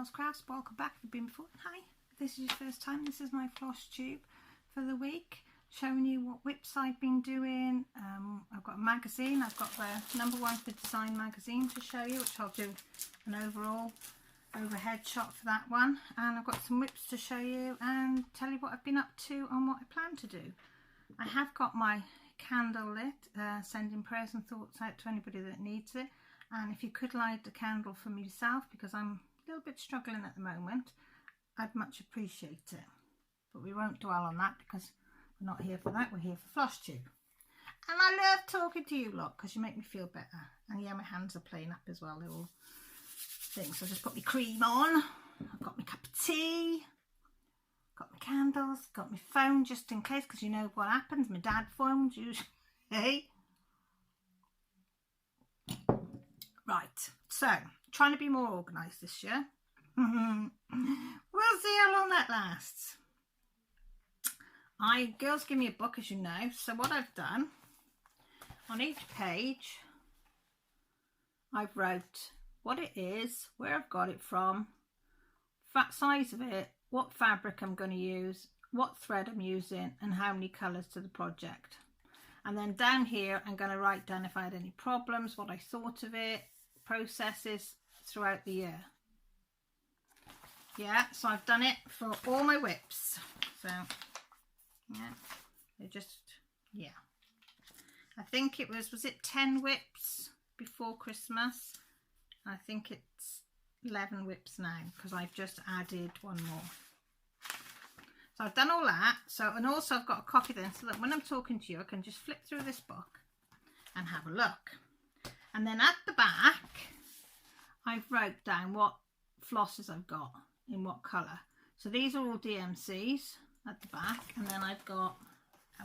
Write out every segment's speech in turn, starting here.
Chantel's Crafts. Welcome back if you've been before. Hi, if this is your first time, this is my floss tube for the week, showing you what whips I've been doing. I've got a magazine. I've got the No.1 for Design magazine to show you, which I'll do an overall overhead shot for that one. And I've got some whips to show you and tell you what I've been up to and what I plan to do. I have got my candle lit, sending prayers and thoughts out to anybody that needs it. And if you could light a candle for me yourself, because I'm a little bit struggling at the moment, I'd much appreciate it. But we won't dwell on that because we're not here for that, we're here for floss tube. And I love talking to you lot because you make me feel better. And yeah, my hands are playing up as well, they're all things. So I just put my cream on, I've got my cup of tea, got my candles, got my phone just in case, because you know what happens, my dad phones usually. Right, so trying to be more organised this year. We'll see how long that lasts. Girls give me a book, as you know, so what I've done, on each page I've wrote what it is, where I've got it from, size of it, what fabric I'm going to use, what thread I'm using, and how many colours to the project. And then down here I'm going to write down if I had any problems, what I thought of it, processes throughout the year. Yeah, so I've done it for all my whips. So yeah, they're just, yeah. I think it was it 10 whips before Christmas? I think it's 11 whips now because I've just added one more. So I've done all that. So, and also I've got a copy then so that when I'm talking to you I can just flip through this book and have a look. And then at the back I've wrote down what flosses I've got in what colour. So these are all DMCs at the back, and then I've got,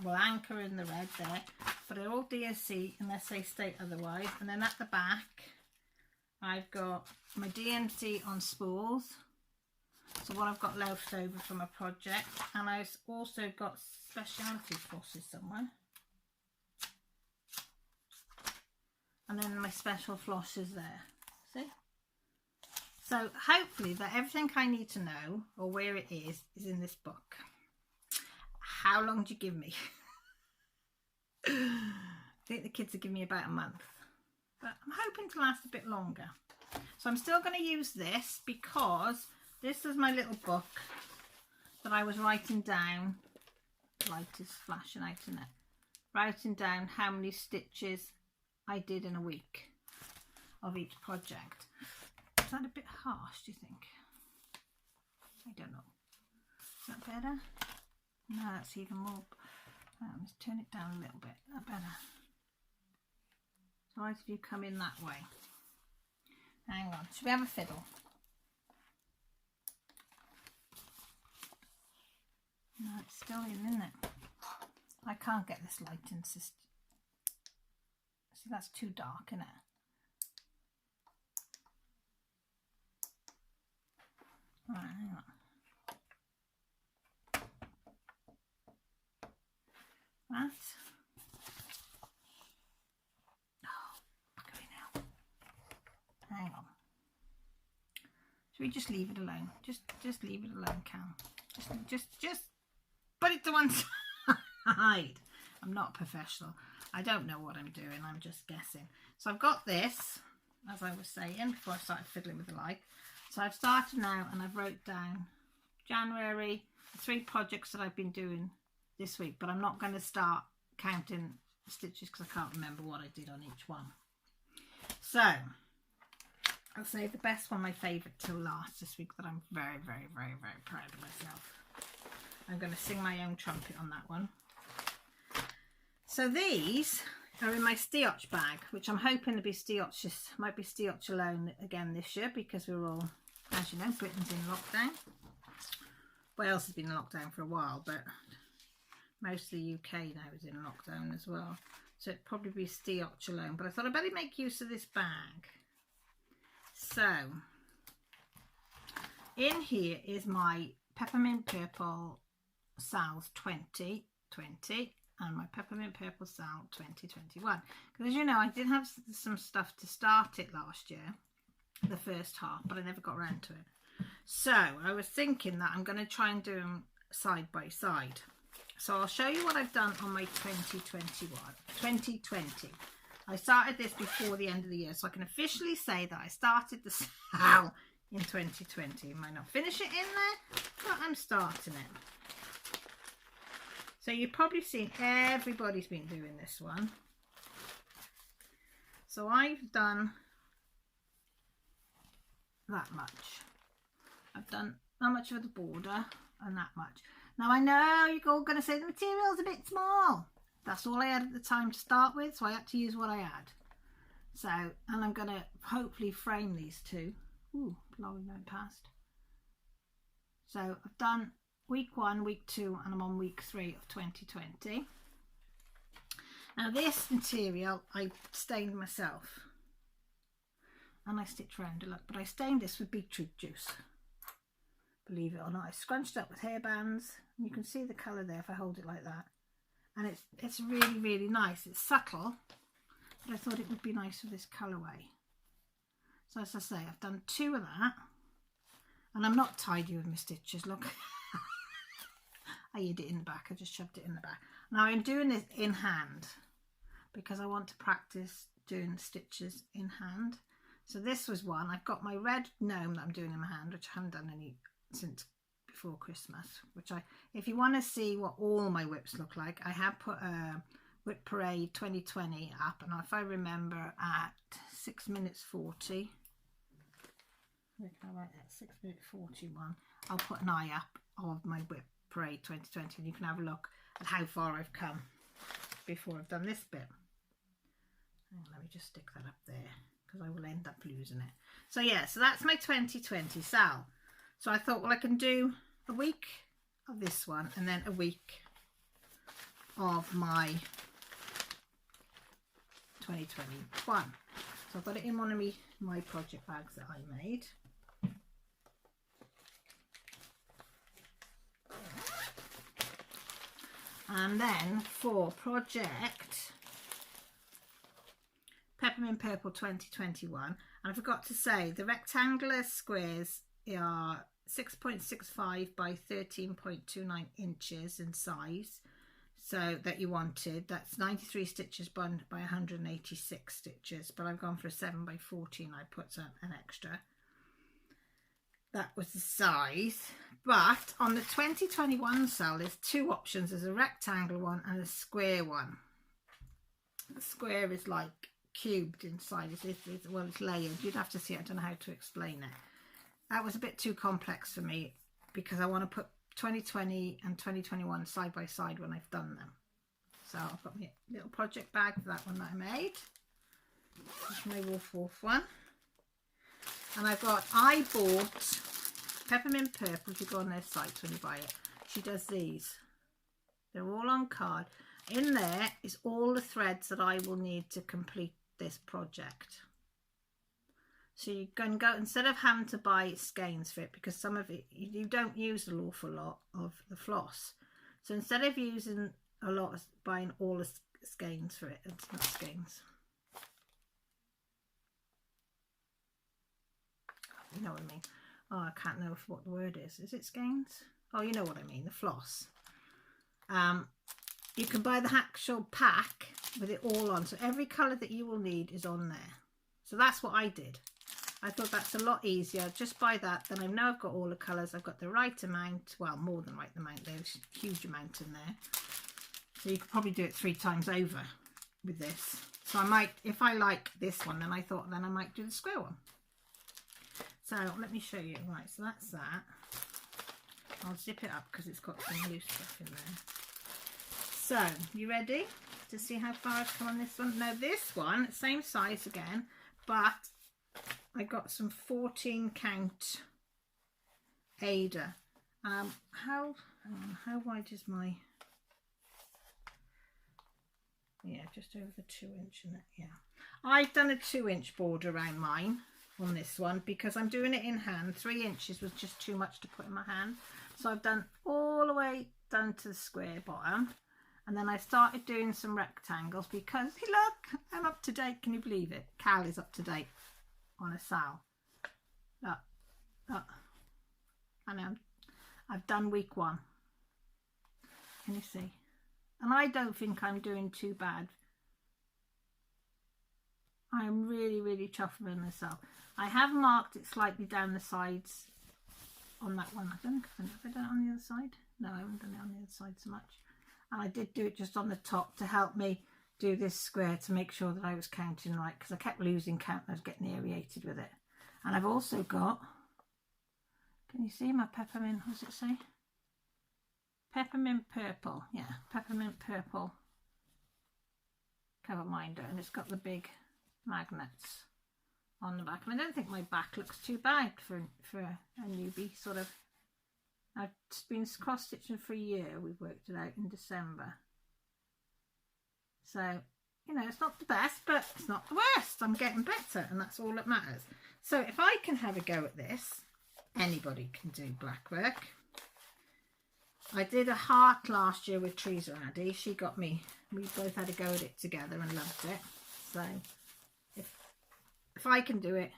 well, anchor in the red there, but they're all DMC unless they state otherwise. And then at the back I've got my DMC on spools, so what I've got left over from a project, and I've also got speciality flosses somewhere. And then my special flosses there, see? So hopefully that everything I need to know, or where it is in this book. How long do you give me? I think the kids are giving me about a month. But I'm hoping to last a bit longer. So I'm still going to use this because this is my little book that I was writing down. Light is flashing out in it. Writing down how many stitches I did in a week of each project. Is that a bit harsh, do you think? I don't know. Is that better? No, that's even more. Let's turn it down a little bit. That better. So right if you come in that way. Hang on. Should we have a fiddle? No, it's still in, isn't it? I can't get this light in. See, that's too dark, isn't it? Right, hang on. That. Oh, going now. Hang on. Should we just leave it alone? Just leave it alone, Cam. Just put it to one side. I'm not professional. I don't know what I'm doing. I'm just guessing. So I've got this, as I was saying before I started fiddling with the light. So I've started now and I've wrote down January, the 3 projects that I've been doing this week, but I'm not going to start counting stitches because I can't remember what I did on each one. So I'll save the best one, my favourite, till last this week, that I'm very, very, very, very proud of myself. I'm going to sing my own trumpet on that one. So these are in my Stioch bag, which I'm hoping to be Stioch, might be Stioch alone again this year because we're all, as you know, Britain's in lockdown. Wales has been in lockdown for a while, but most of the UK now is in lockdown as well. So it'd probably be Stioch alone, but I thought I'd better make use of this bag. So in here is my Peppermint Purple Sal's 2020 and my Peppermint Purple Sal 2021. Because as you know, I did have some stuff to start it last year, the first half, but I never got around to it. So I was thinking that I'm going to try and do them side by side. So I'll show you what I've done on my 2020. I started this before the end of the year, so I can officially say that I started the sale in 2020. I might not finish it in there, but I'm starting it. So you've probably seen everybody's been doing this one. So I've done that much. I've done that much of the border and that much. Now I know you're all going to say the material's a bit small. That's all I had at the time to start with, so I had to use what I had. So, and I'm going to hopefully frame these two. Ooh, lorry went past. So I've done week 1, week 2, and I'm on week 3 of 2020. Now this material I stained myself. And I stitched around a lot, but I stained this with beetroot juice. Believe it or not, I scrunched up with hair bands. You can see the colour there if I hold it like that. And it's really, really nice. It's subtle, but I thought it would be nice for this colourway. So as I say, I've done 2 of that. And I'm not tidy with my stitches, look. I hid it in the back, I just shoved it in the back. Now I'm doing this in hand because I want to practice doing stitches in hand. So this was one. I've got my red gnome that I'm doing in my hand, which I haven't done any since before Christmas, which if you want to see what all my whips look like, I have put a Whip Parade 2020 up, and if I remember at 6 minutes 40, where can I write that? 6 minute 41, I'll put an eye up of my Whip Parade 2020 and you can have a look at how far I've come before I've done this bit. Let me just stick that up there because I will end up losing it. So yeah, so that's my 2020 sal. So I thought, well, I can do a week of this one and then a week of my 2021. So I've got it in one of my project bags that I made. And then for project Peppermint Purple 2021, and I forgot to say the rectangular squares are 6.65 by 13.29 inches in size, so that you wanted. That's 93 stitches by 186 stitches, but I've gone for a 7 by 14. I put an extra. That was the size. But on the 2021 sale, there's 2 options. There's a rectangle one and a square one. The square is like cubed inside. Well, it's layered. You'd have to see it. I don't know how to explain it. That was a bit too complex for me because I want to put 2020 and 2021 side by side when I've done them. So I've got my little project bag for that one that I made. That's my Wolf one. And I bought Peppermint Purple. If you go on their sites when you buy it, she does these. They're all on card. In there is all the threads that I will need to complete this project. So you can go, instead of having to buy skeins for it, because some of it, you don't use an awful lot of the floss. So instead of using a lot of buying all the skeins for it, it's not skeins. You know what I mean? Oh, I can't know what the word is. Is it skeins? Oh, you know what I mean, the floss. You can buy the actual pack with it all on. So every colour that you will need is on there. So that's what I did. I thought that's a lot easier. Just buy that. Then I know I've got all the colours. I've got the right amount. Well, more than right amount. There's a huge amount in there. So you could probably do it 3 times over with this. So I might, if I like this one, then I thought then I might do the square one. So let me show you. Right, so that's that. I'll zip it up because it's got some loose stuff in there. So, you ready to see how far I've come on this one? Now this one, same size again, but I got some 14 count Ada. How wide is my, yeah, just over the 2-inch in it, yeah. I've done a 2-inch border around mine on this one because I'm doing it in hand. 3 inches was just too much to put in my hand. So I've done all the way down to the square bottom. And then I started doing some rectangles because, hey, look, I'm up to date. Can you believe it? Cal is up to date on a sal. Look, look. And I've done week 1. Can you see? And I don't think I'm doing too bad. I'm really, really chuffed with myself. I have marked it slightly down the sides on that one. I don't know if I've done it on the other side. No, I haven't done it on the other side so much. And I did do it just on the top to help me do this square, to make sure that I was counting right, because I kept losing count and I was getting irritated with it. And I've also got, can you see my peppermint, what does it say? Peppermint purple, yeah, peppermint purple cover minder, and it's got the big magnets on the back. And I don't think my back looks too bad for a newbie, sort of. I've been cross stitching for a year. We've worked it out in December, so you know, it's not the best, but it's not the worst. I'm getting better, and that's all that matters. So if I can have a go at this, anybody can do black work. I did a heart last year with Teresa Addy. She got me, we both had a go at it together and loved it. So if I can do it,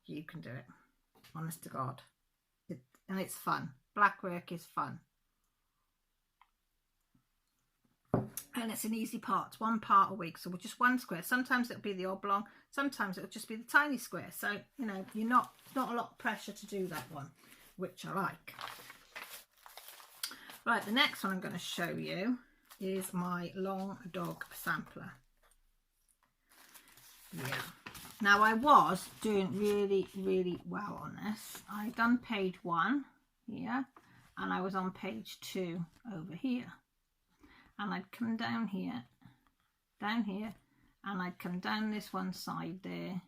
you can do it. Honest to God. And it's fun. Black work is fun. And it's an easy part. 1 part a week. So just 1 square. Sometimes it'll be the oblong. Sometimes it'll just be the tiny square. So, you know, it's not a lot of pressure to do that one, which I like. Right, the next one I'm going to show you is my long dog sampler. Yeah. Now I was doing really, really well on this. I'd done page 1 here, and I was on page 2 over here. And I'd come down here, and I'd come down this one side there,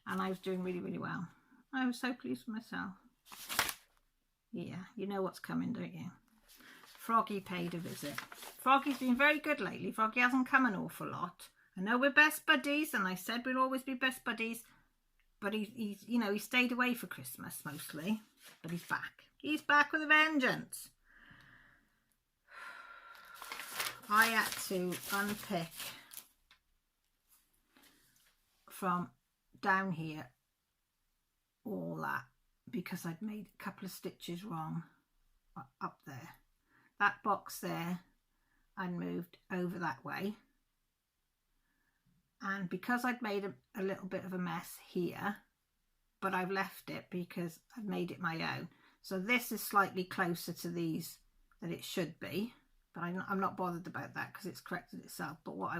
and I was doing really, really well. I was so pleased with myself. Yeah, you know what's coming, don't you? Froggy paid a visit. Froggy's been very good lately. Froggy hasn't come an awful lot. I know we're best buddies, and I said we'll always be best buddies, but he's you know, he stayed away for Christmas mostly, but he's back. He's back with a vengeance. I had to unpick from down here all that because I'd made a couple of stitches wrong up there. That box there I'd moved over that way, and because I'd made a little bit of a mess here, but I've left it because I've made it my own. So this is slightly closer to these than it should be, but I'm not bothered about that because it's corrected itself. But what I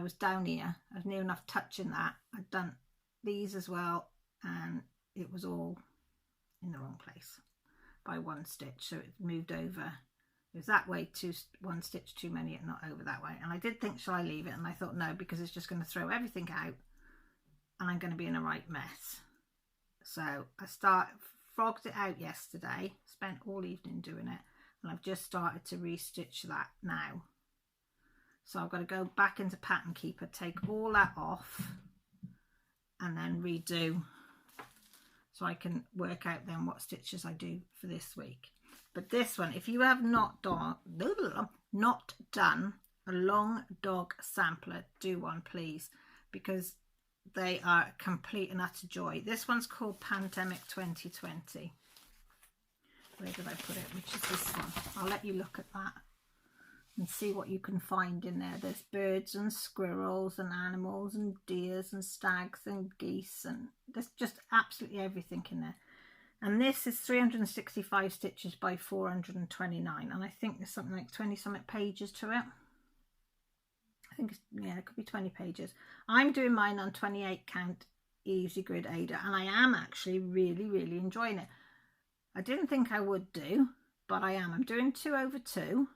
was down here, I was near enough touching that. I'd done these as well, and it was all in the wrong place by 1 stitch, so it moved over. It was that way, 1 stitch too many and not over that way. And I did think, shall I leave it? And I thought no, because it's just going to throw everything out and I'm going to be in a right mess. So I frogged it out yesterday, spent all evening doing it, and I've just started to restitch that now. So I've got to go back into Pattern Keeper, take all that off, and then redo, so I can work out then what stitches I do for this week. But this one, if you have not done a long dog sampler, do one please, because they are a complete and utter joy. This one's called Pandemic 2020. Where did I put it? Which is this one. I'll let you look at that and see what you can find in there. There's birds and squirrels and animals and deers and stags and geese, and there's just absolutely everything in there. And this is 365 stitches by 429, and I think there's something like 20-something pages to it. I think it's, yeah, it could be 20 pages. I'm doing mine on 28 count easy grid Ada, and I am actually really, really enjoying it. I didn't think I would do, but I am. I'm doing 2 over 2.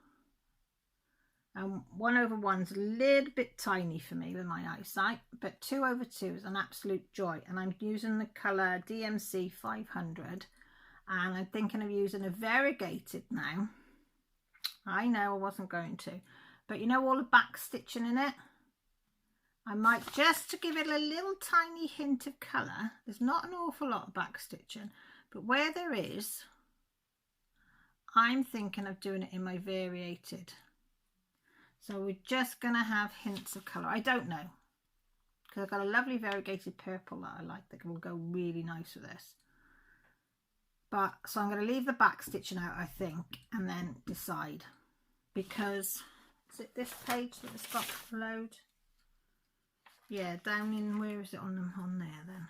And 1 over 1's a little bit tiny for me with my eyesight, but 2 over 2 is an absolute joy. And I'm using the colour DMC 500, and I'm thinking of using a variegated now. I know I wasn't going to, but you know all the back stitching in it? I might, just to give it a little tiny hint of colour. There's not an awful lot of back stitching, but where there is, I'm thinking of doing it in my variated. So we're just going to have hints of colour. I don't know, because I've got a lovely variegated purple that I like that will go really nice with this. But so I'm going to leave the back stitching out, I think, and then decide, because is it this page that it's got to load? Yeah, down in, where is it on there then?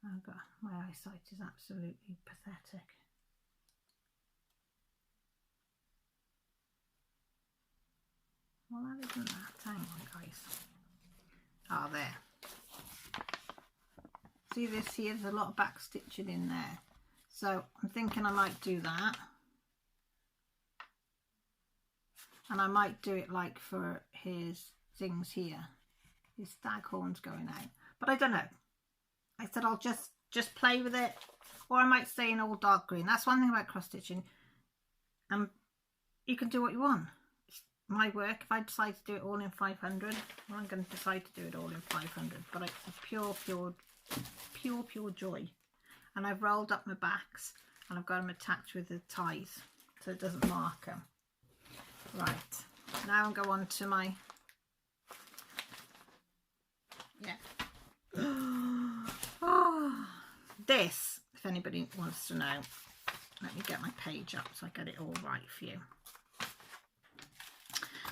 Oh god, my eyesight is absolutely pathetic. Well, that isn't that. Hang on, guys. Ah, there. See this here? There's a lot of back stitching in there. So I'm thinking I might do that. And I might do it like for his things here. His stag horns going out. But I don't know. I said I'll just play with it. Or I might stay in all dark green. That's one thing about cross stitching. You can do what you want. My work, if I decide to do it all in 500, well, I'm going to decide to do it all in 500, but it's a pure joy. And I've rolled up my backs and I've got them attached with the ties so it doesn't mark them. Right, now I'll go on to my, this, if anybody wants to know, let me get my page up so I get it all right for you.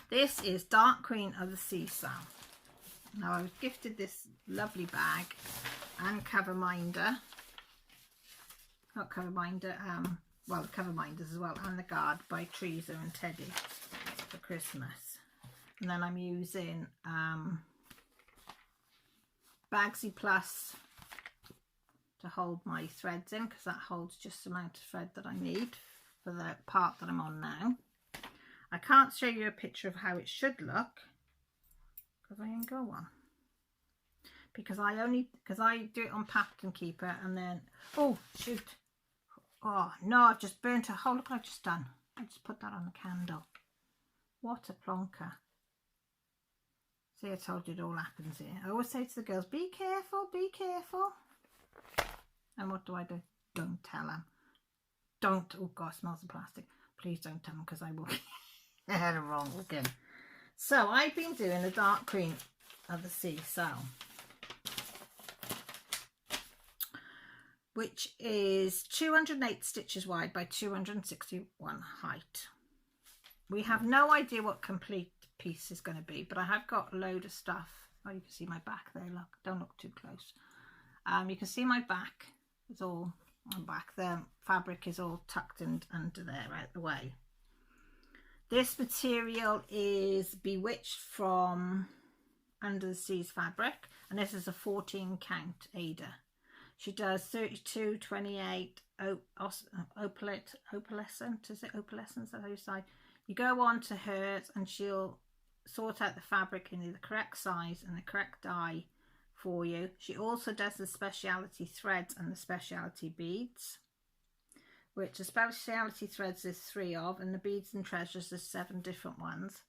This is Dark Queen of the Seesaw. Now I was gifted this lovely bag and cover minder. Not cover minder, well, the cover minders as well, and the guard by Teresa and Teddy for Christmas. And then I'm using Bagsy Plus to hold my threads in, because that holds just the amount of thread that I need for the part that I'm on now. I can't show you a picture of how it should look because I ain't got one. Because I do it on Pattern Keeper, and then, oh shoot, oh no, I've just burnt a hole. Look what I've just done. I just put that on the candle. What a plonker. See, I told you it all happens here. I always say to the girls, be careful, be careful. And what do? Don't tell them. Don't, oh god, it smells of plastic. Please don't tell them, because I will get it wrong again. So I've been doing the Dark Queen of the Seesaw, which is 208 stitches wide by 261 height. We have no idea what complete piece is going to be, but I have got a load of stuff. Oh, you can see my back there, look. Don't look too close. You can see my back. It's all on back. The fabric is all tucked in under there, out the way. This material is Bewitched from Under the Seas fabric, and this is a 14 count Ada. She does 32, 28, opalescent, is it opalescent? Is that how you say? You go on to hers and she'll sort out the fabric in the correct size and the correct dye for you. She also does the speciality threads and the speciality beads, which the speciality threads is 3 of, and the beads and treasures there's 7 different ones.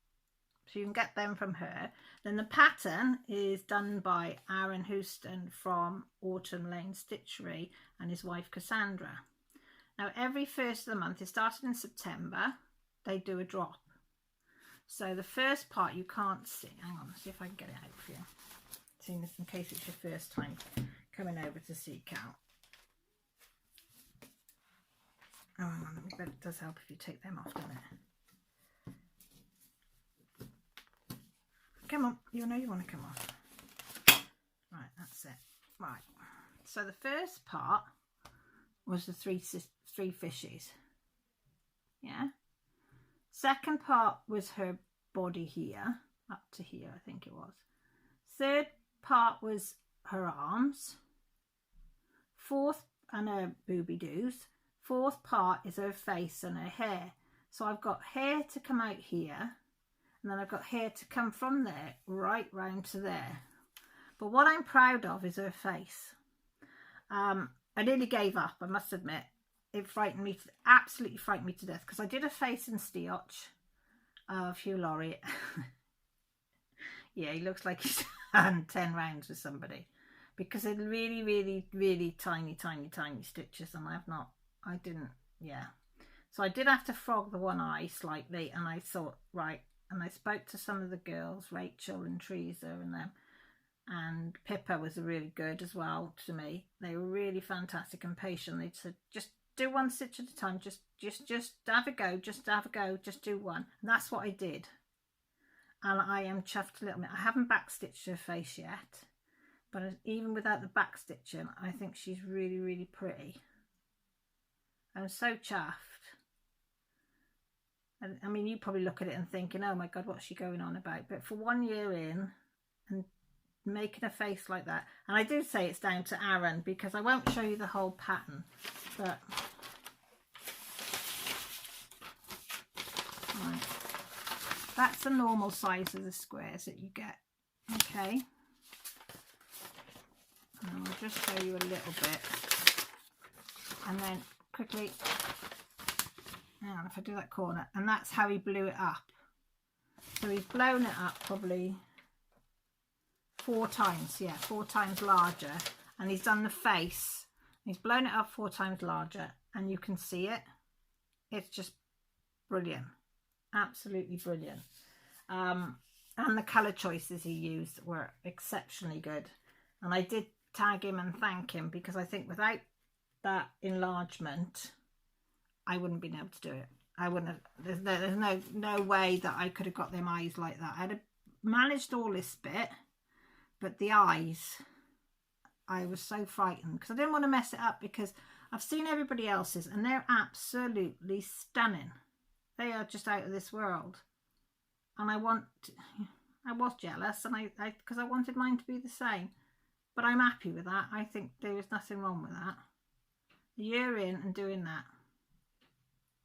So you can get them from her. Then the pattern is done by Aaron Houston from Autumn Lane Stitchery and his wife Cassandra. Now every first of the month, it started in September, they do a drop. So the first part you can't see. Hang on, see if I can get it out for you. Seeing this in case it's your first time coming over to see Cal. Oh, hang on, but it does help if you take them off, doesn't it? Come on, you know you want to come on. Right, that's it. Right, so the first part was the three fishes. Yeah. Second part was her body here, up to here, I think it was. Third part was her arms. Fourth, and her booby doos. Fourth part is her face and her hair. So I've got hair to come out here, and then I've got hair to come from there right round to there. But what I'm proud of is her face. I nearly gave up, I must admit. It frightened me, absolutely frightened me to death, because I did a face in Stitch of Hugh Laurie. Yeah, he looks like he's done 10 rounds with somebody, because they're really, really, really tiny, tiny, tiny stitches, and I didn't, yeah. So I did have to frog the one eye slightly, and I thought, right, and I spoke to some of the girls, Rachel and Teresa and them, and Pippa was really good as well to me. They were really fantastic and patient. They said, just do one stitch at a time, just have a go, just do one. And that's what I did. And I am chuffed a little bit. I haven't backstitched her face yet, but even without the backstitching, I think she's really, really pretty. I'm so chuffed. And I mean, you probably look at it and thinking, oh my God, what's she going on about? But for 1 year in and making a face like that, and I do say it's down to Aaron, because I won't show you the whole pattern, but right, that's the normal size of the squares that you get. Okay, and I'll just show you a little bit, and then quickly, and if I do that corner, and that's how he blew it up. So he's blown it up probably 4 times, yeah, 4 times larger, and he's done the face. He's blown it up 4 times larger, and you can see it. It's just brilliant, absolutely brilliant. And the colour choices he used were exceptionally good. And I did tag him and thank him, because I think without that enlargement, I wouldn't have been able to do it. I wouldn't have. There's no way that I could have got them eyes like that. I'd have managed all this bit. But the eyes, I was so frightened because I didn't want to mess it up, because I've seen everybody else's and they're absolutely stunning. They are just out of this world. And I was jealous, and because I wanted mine to be the same. But I'm happy with that. I think there was nothing wrong with that. A year in and doing that.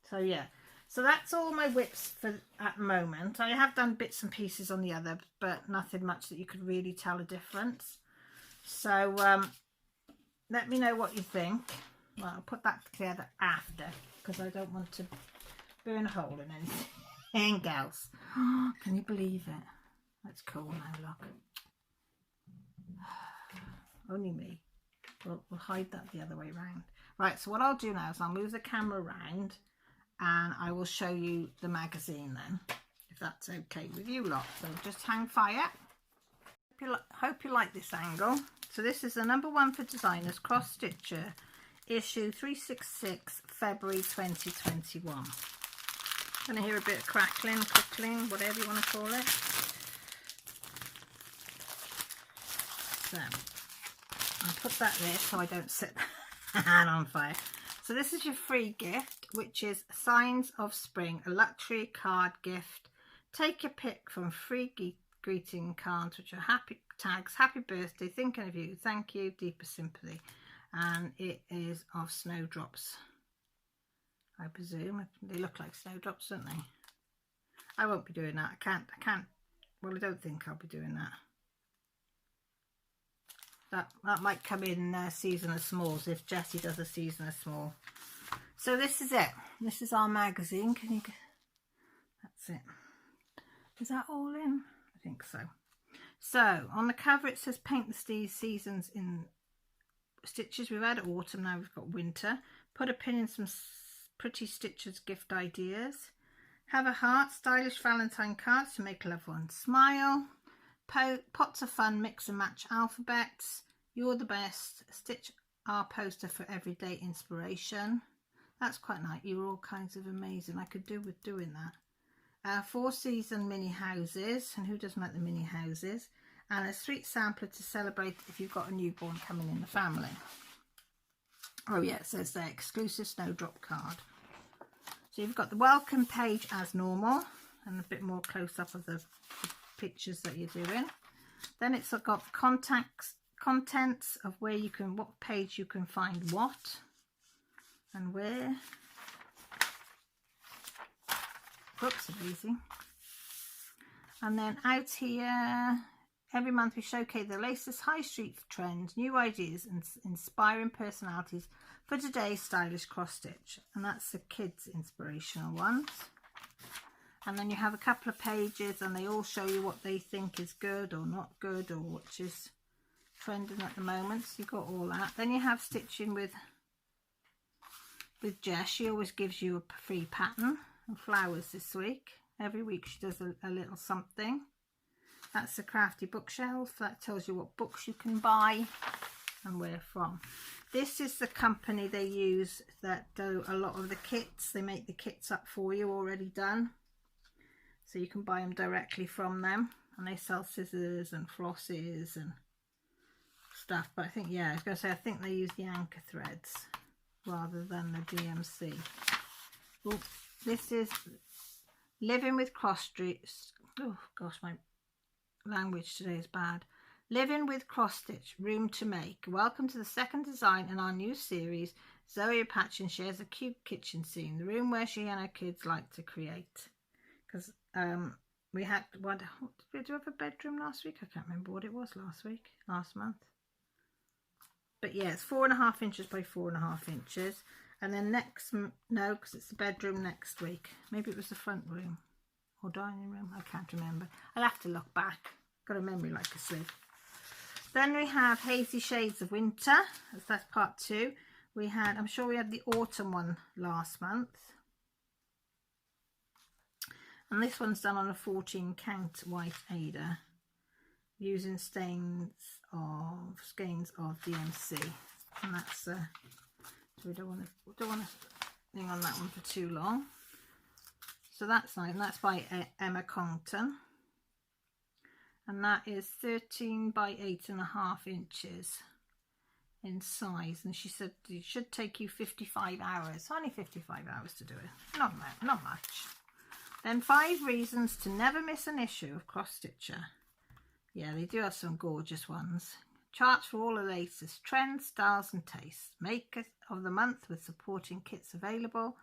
So yeah. So that's all my whips for at the moment. I have done bits and pieces on the other, but nothing much that you could really tell a difference. So let me know what you think. Well, I'll put that together after, because I don't want to burn a hole in anything else. Oh, can you believe it? That's cool now, look. Only me. We'll hide that the other way around. Right, so what I'll do now is I'll move the camera around, and I will show you the magazine then, if that's okay with you lot. So just hang fire. Hope you like this angle. So this is the No.1 for Designers Cross Stitcher, issue 366, February 2021. Gonna hear a bit of crackling, crackling, whatever you want to call it. So I'll put that there so I don't set the hand on fire. So this is your free gift, which is Signs of Spring, a luxury card gift. Take your pick from free greeting cards, which are happy tags, happy birthday, thinking of you, thank you, deepest sympathy. And it is of snowdrops, I presume. They look like snowdrops, don't they? I won't be doing that. I can't, well, I don't think I'll be doing that. That might come in season of smalls, if Jessie does a season of small. So this is it. This is our magazine. Can you? That's it. Is that all in? I think so. So on the cover it says paint the seasons in stitches. We've had autumn, now we've got winter. Put a pin in some pretty stitches gift ideas. Have a heart, stylish Valentine cards to make a loved one smile. Pots of fun, mix and match alphabets. You're the best. Stitch our poster for everyday inspiration. That's quite nice. You're all kinds of amazing. I could do with doing that. 4 season mini houses, and who doesn't like the mini houses? And a sweet sampler to celebrate if you've got a newborn coming in the family. Oh yeah, it says there, exclusive snowdrop card. So you've got the welcome page as normal, and a bit more close up of the pictures that you're doing. Then it's got the contents of where you can, what page you can find what and where. Whoops, easy. And then out here, every month we showcase the latest high street trends, new ideas and inspiring personalities for today's stylish cross stitch. And that's the kids inspirational ones. And then you have a couple of pages and they all show you what they think is good or not good, or which is trending at the moment. So you've got all that. Then you have stitching with Jess. She always gives you a free pattern and flowers this week. Every week she does a little something. That's the crafty bookshelf. That tells you what books you can buy and where from. This is the company they use that do a lot of the kits. They make the kits up for you already done. So you can buy them directly from them. And they sell scissors and flosses and stuff. But I think, yeah, I was going to say, I think they use the anchor threads rather than the DMC. Ooh, this is Living with Cross Stitch. Oh gosh, my language today is bad. Living with Cross Stitch, Room to Make. Welcome to the second design in our new series. Zoe Patchen shares a cute kitchen scene, the room where she and her kids like to create. Because we had what did we do have a bedroom last week? I can't remember what it was last month. But yeah, it's 4.5 inches by 4.5 inches. And then next, no, because it's the bedroom next week. Maybe it was the front room or dining room. I can't remember. I'll have to look back. Got a memory like a sieve. Then we have Hazy Shades of Winter. That's part 2. We had, I'm sure we had the autumn one last month. And this one's done on a 14 count white Ada using skeins of DMC. And that's so we don't want to hang on that one for too long. So that's nice, and that's by Emma Compton. And that is 13 by 8.5 inches in size. And she said it should take you 55 hours. Only 55 hours to do it. Not much. Then 5 reasons to never miss an issue of Cross Stitcher. Yeah, they do have some gorgeous ones. Charts for all the latest trends, styles and tastes. Make of the month with supporting kits available.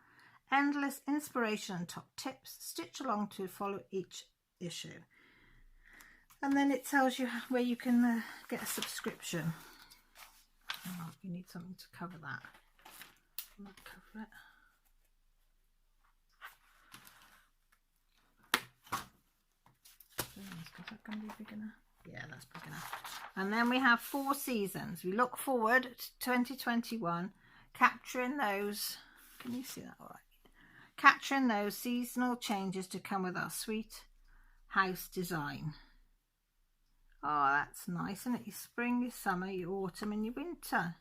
Endless inspiration and top tips. Stitch along to follow each issue. And then it tells you where you can get a subscription. Oh, you need something to cover that. I'll not cover it. Is that going to be big enough? Yeah, that's big enough. And then we have 4 seasons. We look forward to 2021, capturing those. Can you see that all right? Capturing those seasonal changes to come with our sweet house design. Oh, that's nice, isn't it? Your spring, your summer, your autumn and your winter.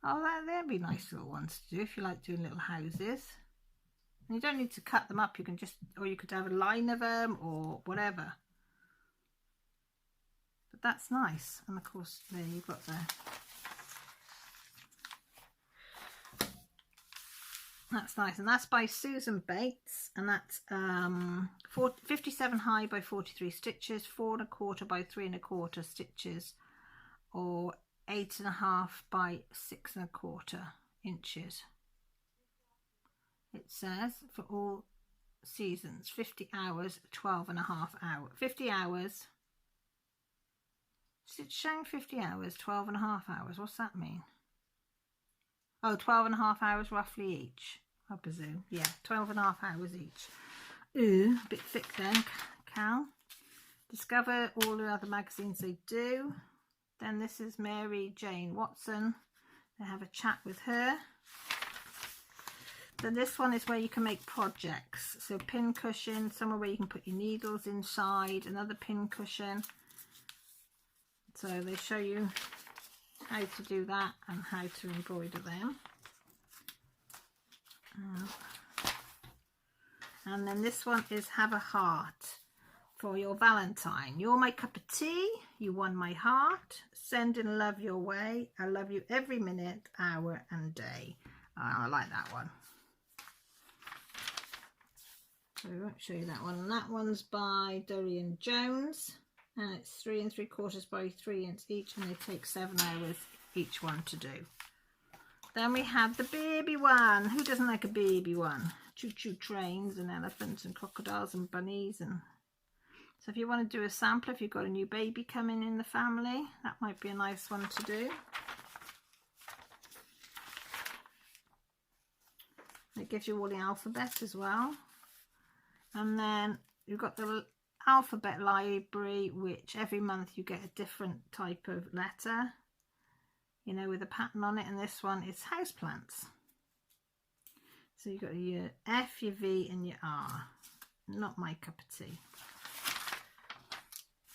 Oh, that'd be nice little ones to do if you like doing little houses. And you don't need to cut them up. You can just, or you could have a line of them or whatever. But that's nice. And of course, there you've got the. That's nice, and that's by Susan Bates, and that's 57 high by 43 stitches, 4 1/4 by 3 1/4 stitches, or 8.5 by 6 1/4 inches. It says for all seasons, 50 hours, 12.5 hours, 50 hours. It's showing 50 hours, 12.5 hours. What's that mean? Oh, 12.5 hours roughly each, I presume. Yeah, 12.5 hours each. Ooh, a bit thick then, Cal. Discover all the other magazines they do. Then this is Mary Jane Watson. They have a chat with her. Then this one is where you can make projects. So pin cushion, somewhere where you can put your needles inside, another pin cushion. So they show you how to do that and how to embroider them. And then this one is Have a Heart for your Valentine. You're my cup of tea, you won my heart, sending love your way, I love you every minute, hour and day. I like that one. So I won't show you that one. And that one's by Dorian Jones. And it's 3 3/4 by 3 inches each, and they take 7 hours each one to do. Then we have the baby one. Who doesn't like a baby one? Choo-choo trains and elephants and crocodiles and bunnies. And so if you want to do a sample, if you've got a new baby coming in the family, that might be a nice one to do. It gives you all the alphabet as well. And then you've got the alphabet library, which every month you get a different type of letter, you know, with a pattern on it. And this one is houseplants. So you've got your F, your V and your R. Not my cup of tea.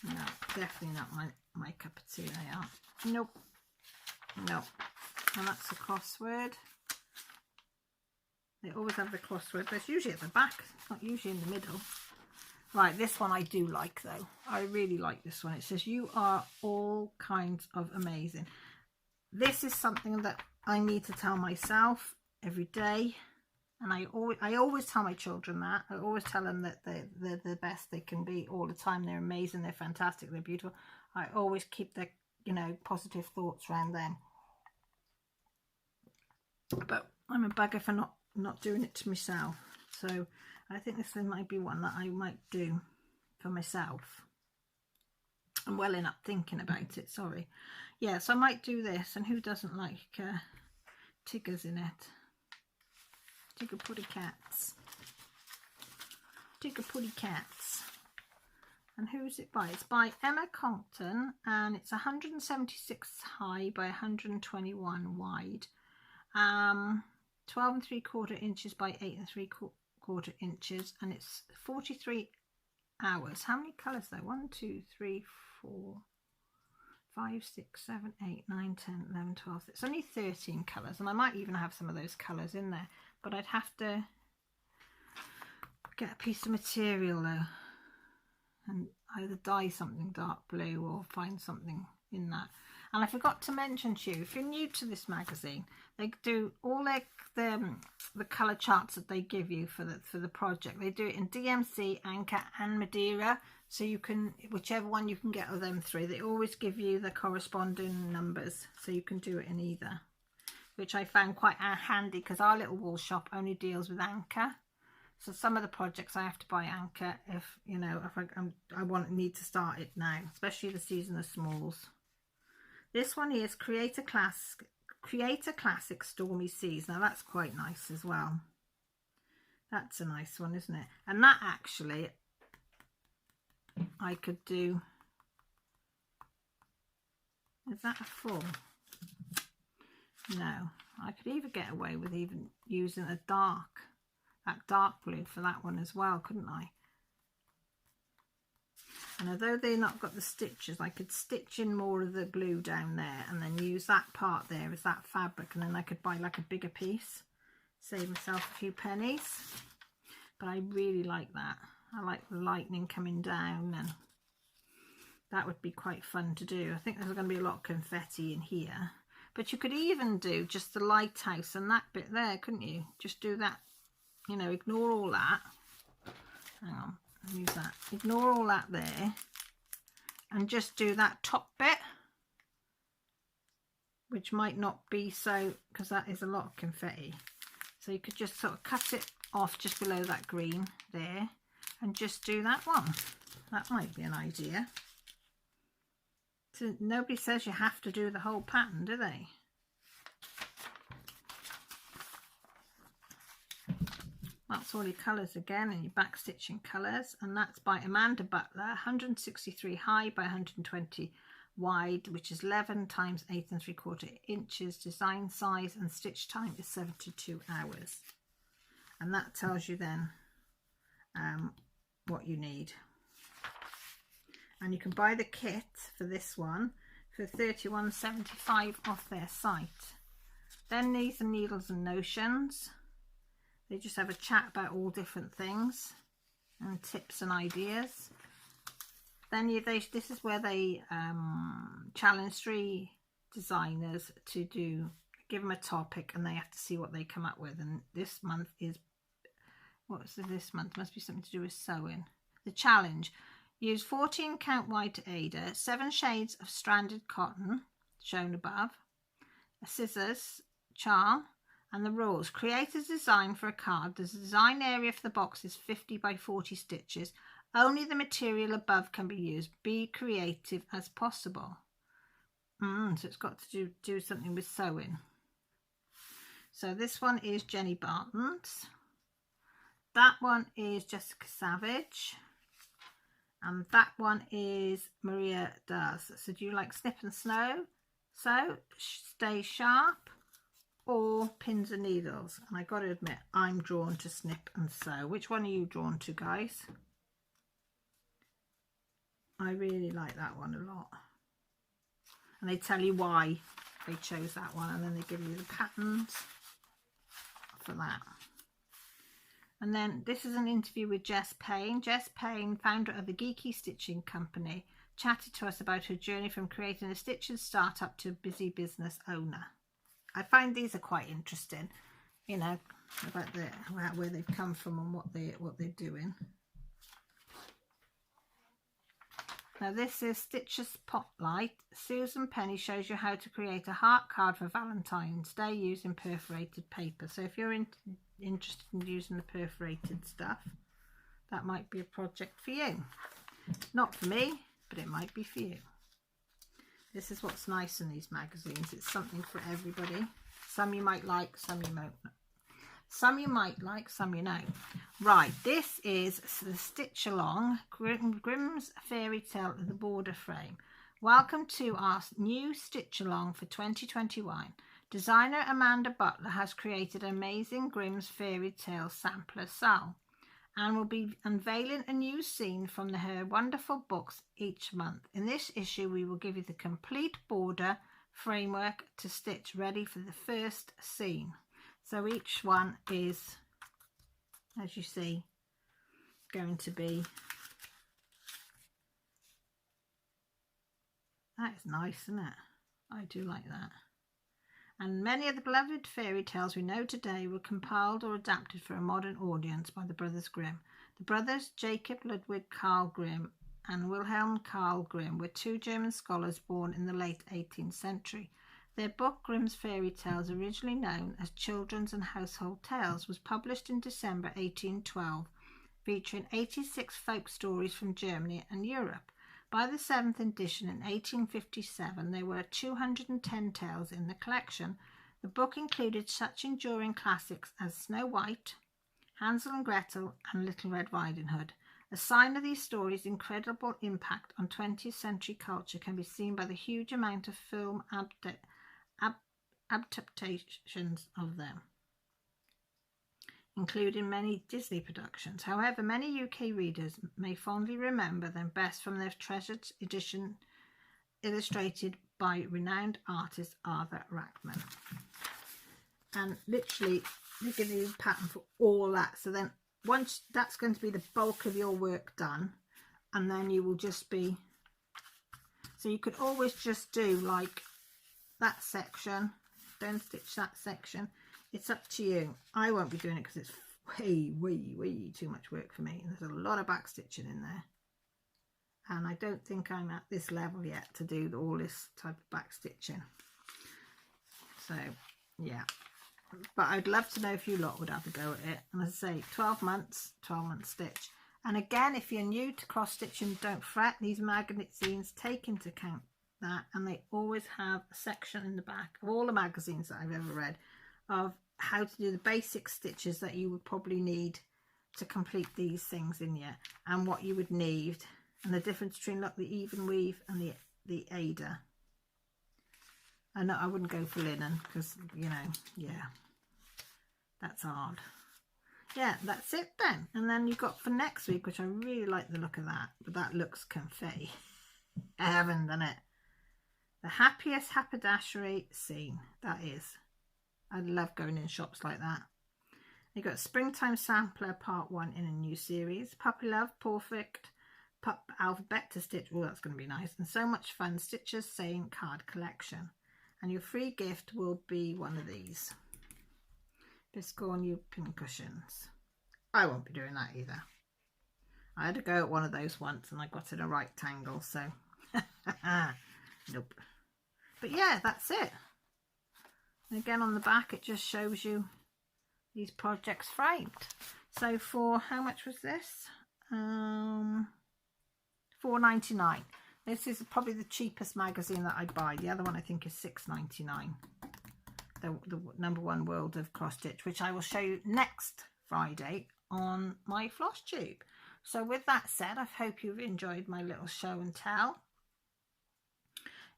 No, definitely not my cup of tea, they are. Nope. Nope. And that's the crossword. They always have the crossword, but it's usually at the back. It's not usually in the middle. Right, this one I do like though. I really like this one. It says, you are all kinds of amazing. This is something that I need to tell myself every day. And I always tell my children that. I always tell them that they're the best they can be all the time. They're amazing, they're fantastic, they're beautiful. I always keep their, you know, positive thoughts around them. But I'm a bugger for not doing it to myself. So I think this might be one that I might do for myself. I'm welling up thinking about it, sorry. Yeah, so I might do this. And who doesn't like Tiggers in it? Tigger Putty Cats. Tigger Putty Cats. And who's it by? It's by Emma Compton, and it's 176 high by 121 wide. 12 3/4 inches by 8 3/4 inches, and it's 43 hours. How many colours though? 1, 2, 3, 4, 5, 6, 7, 8, 9, 10, 11, 12. It's only 13 colours, and I might even have some of those colours in there, but I'd have to get a piece of material though and either dye something dark blue or find something in that. And I forgot to mention to you, if you're new to this magazine, they do all the colour charts that they give you for the project. They do it in DMC, Anchor and Madeira, so you can, whichever one you can get of them three, they always give you the corresponding numbers, so you can do it in either, which I found quite handy because our little wool shop only deals with Anchor. So some of the projects I have to buy Anchor if, you know, if I need to start it now, especially the season of smalls. This one is Create a Classic Stormy Seas. Now that's quite nice as well. That's a nice one, isn't it? And that actually I could do. Is that a full? No, I could even get away with even using that dark blue for that one as well, couldn't I? And although they're not got the stitches, I could stitch in more of the blue down there and then use that part there as that fabric, and then I could buy like a bigger piece, save myself a few pennies. But I really like that. I like the lightning coming down, and that would be quite fun to do. I think there's going to be a lot of confetti in here, but you could even do just the lighthouse and that bit there, couldn't you? Just do that, you know, ignore all that. Hang on. Use that, ignore all that there, and just do that top bit, which might not be so, because that is a lot of confetti. So you could just sort of cut it off just below that green there and just do that one. That might be an idea. So nobody says you have to do the whole pattern, do they? That's all your colours again, and your back stitching colours, and that's by Amanda Butler, 163 high by 120 wide, which is 11 times 8 3/4 inches. Design size and stitch time is 72 hours, and that tells you then what you need. And you can buy the kit for this one for £31.75 off their site. Then these are Needles and Notions. They just have a chat about all different things and tips and ideas. Then this is where they challenge 3 designers to give them a topic, and they have to see what they come up with. And this month is, what's this month? Must be something to do with sewing. The challenge: use 14 count white Aida, 7 shades of stranded cotton, shown above, a scissors, charm, and the rules. Create a design for a card. The design area for the box is 50 by 40 stitches. Only the material above can be used. Be creative as possible. So it's got to do something with sewing. So this one is Jenny Barton's. That one is Jessica Savage. And that one is Maria Does. So do you like Snip and Snow? So Stay Sharp or Pins and Needles? And I got to admit, I'm drawn to Snip and Sew. Which one are you drawn to, guys? I really like that one a lot. And they tell you why they chose that one, and then they give you the patterns for that. And then this is an interview with Jess Payne. Jess Payne, founder of the Geeky Stitching Company, chatted to us about her journey from creating a stitching startup to a busy business owner. I find these are quite interesting, you know, about where they've come from and what they're doing. Now this is Stitcher Spotlight. Susan Penny shows you how to create a heart card for Valentine's Day using perforated paper. So if you're interested in using the perforated stuff, that might be a project for you. Not for me, but it might be for you. This is what's nice in these magazines. It's something for everybody. Some you might like, some you won't. Some you might like, some you know. Right, this is the Stitch Along, Grimm's Fairy Tale, The Border Frame. Welcome to our new Stitch Along for 2021. Designer Amanda Butler has created an amazing Grimm's Fairy Tale sampler cell and will be unveiling a new scene from her wonderful books each month. In this issue, we will give you the complete border framework to stitch ready for the first scene. So each one is, as you see, going to be, that is nice, isn't it? I do like that. And many of the beloved fairy tales we know today were compiled or adapted for a modern audience by the Brothers Grimm. The brothers, Jacob Ludwig Karl Grimm and Wilhelm Karl Grimm, were two German scholars born in the late 18th century. Their book, Grimm's Fairy Tales, originally known as Children's and Household Tales, was published in December 1812, featuring 86 folk stories from Germany and Europe. By the 7th edition in 1857, there were 210 tales in the collection. The book included such enduring classics as Snow White, Hansel and Gretel, and Little Red Riding Hood. A sign of these stories' incredible impact on 20th century culture can be seen by the huge amount of film adaptations of them, including many Disney productions. However, many UK readers may fondly remember them best from their treasured edition illustrated by renowned artist Arthur Rackman. And literally, they give you a pattern for all that. So then once that's going to be the bulk of your work done, and then you will just be, so you could always just do like that section, then stitch that section. It's up to you. I won't be doing it because it's way too much work for me. There's a lot of back stitching in there, and I don't think I'm at this level yet to do all this type of back stitching. So yeah, but I'd love to know if you lot would have a go at it. And as I say, 12 months stitch. And again, if you're new to cross stitching, don't fret. These magazines take into account that, and they always have a section in the back of all the magazines that I've ever read of how to do the basic stitches that you would probably need to complete these things in here, and what you would need, and the difference between like the even weave and the Ada. I know I wouldn't go for linen because, you know, yeah, that's hard. Yeah, that's it then. And then you've got for next week, which I really like the look of that, but that looks confetti. I haven't done it. The happiest haberdashery scene, that is. I love going in shops like that. You've got Springtime Sampler Part 1 in a new series. Puppy Love, Perfect Pup Alphabet to Stitch. Oh, that's going to be nice. And so much fun. Stitcher's Saying Card Collection. And your free gift will be one of these Biscornu pincushions. I won't be doing that either. I had to go at one of those once and I got in a right tangle, so nope. But yeah, that's it. And again, on the back it just shows you these projects framed. So for how much was this? $4.99. This is probably the cheapest magazine that I'd buy. The other one I think is $6.99. The No.1 World of Cross Stitch, which I will show you next Friday on my floss tube. So with that said, I hope you've enjoyed my little show and tell.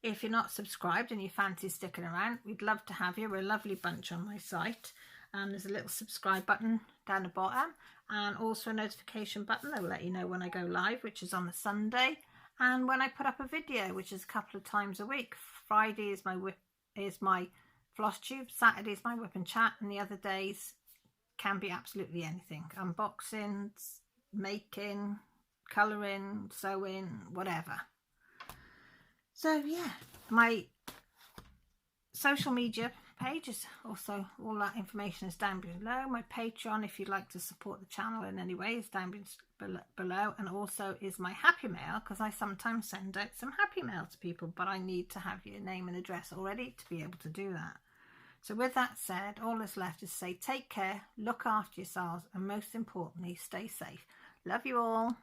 If you're not subscribed and you fancy sticking around, we'd love to have you. We're a lovely bunch on my site. There's a little subscribe button down the bottom, and also a notification button that will let you know when I go live, which is on a Sunday. and when I put up a video, which is a couple of times a week. Friday is my floss tube, Saturday is my whip and chat, and the other days can be absolutely anything. Unboxings, making, colouring, sewing, whatever. So yeah, my social media page is also, all that information is down below. My Patreon, if you'd like to support the channel in any way, is down below, and also is my happy mail, because I sometimes send out some happy mail to people, but I need to have your name and address already to be able to do that. So with that said, all that's left is say take care, look after yourselves, and most importantly, stay safe. Love you all.